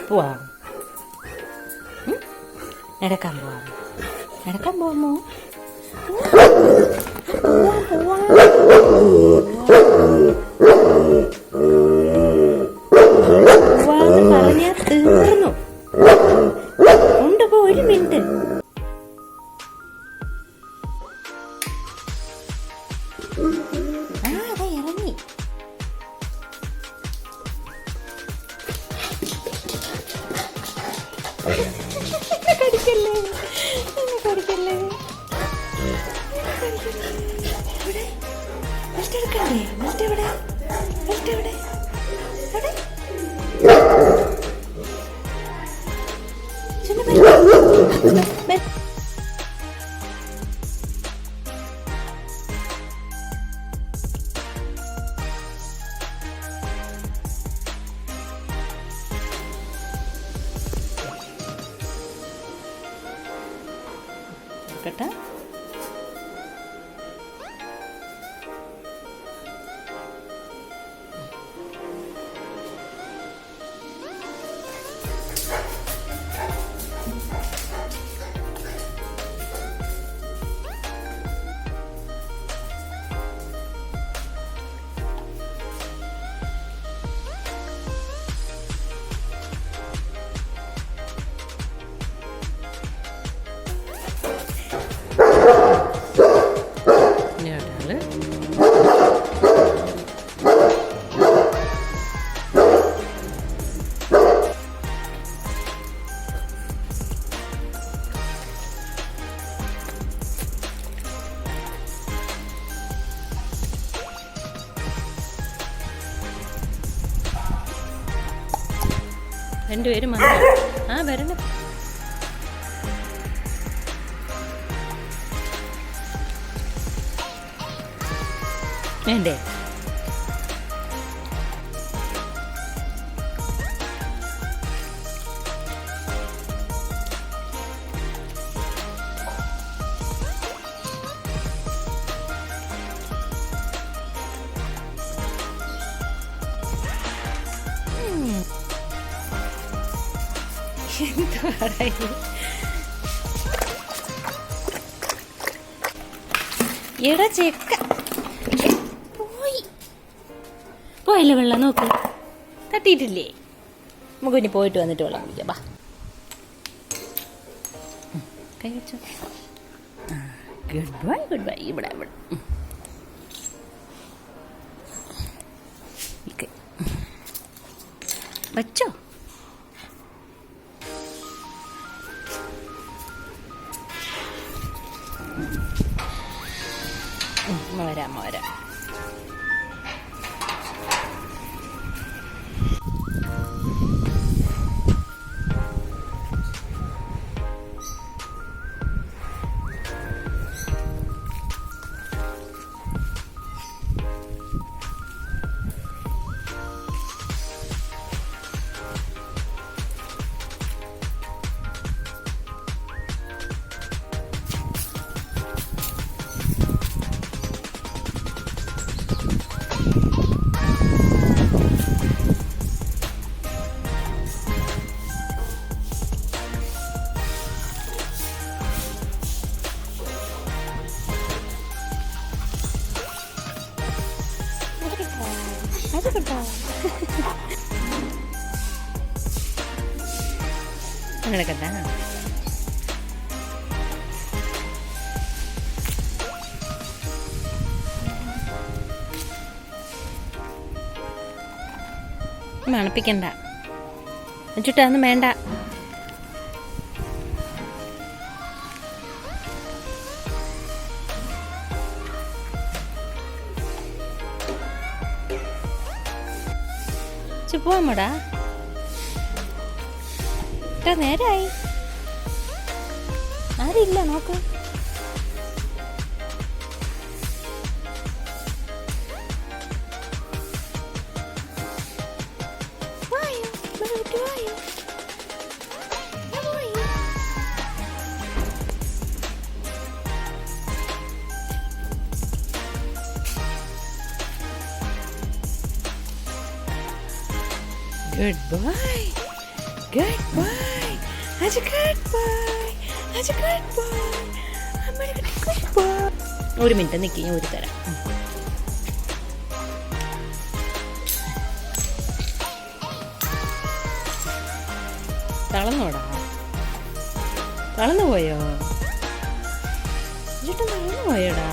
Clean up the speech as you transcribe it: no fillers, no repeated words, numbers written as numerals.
പോവാം. നടക്കാൻ പോവാം. നടക്കാൻ പോവാമോ? പോവാന്ന് പറഞ്ഞാ തീർന്നു. കൊണ്ടുപോ, ഒരു മിനിറ്റ്. അതാ ഇറങ്ങി. കടിക്കല്ലേ, കടിക്കല്ലേ. എടുക്കണ്ടേ? എവിടെ? എവിടെ? കേട്ടാ രണ്ടുപേരും വരണം. വേണ്ടേ? എടാ ചെക്ക പോയല്ലേ വെള്ളം നോക്ക്. തട്ടിയിട്ടില്ലേ? നമുക്ക് ഇനി പോയിട്ട് വന്നിട്ട് വെള്ളം കുടിക്കാം. ബാ, കൈ വെച്ചോ. Good bye. ഇവിടെ വച്ചോ. വരാം. നടക്കണ്ട. മണപ്പിക്കണ്ട ചുട്ടാ, ഒന്നും വേണ്ട. പോവാമോടാ? നേരായി. ആരില്ല, നോക്ക്. Good boy, good boy, Aju good boy, Aju good boy, അമ്മയുടെ ഗുഡ് ബോയ്. ഒരു മിനിറ്റ് നിൽക്കി, ഞാൻ ഒരു തരാം. തളർന്നോടാ, തളർന്നു പോയോ ചേട്ടൻ, തളർന്നു പോയോടാ?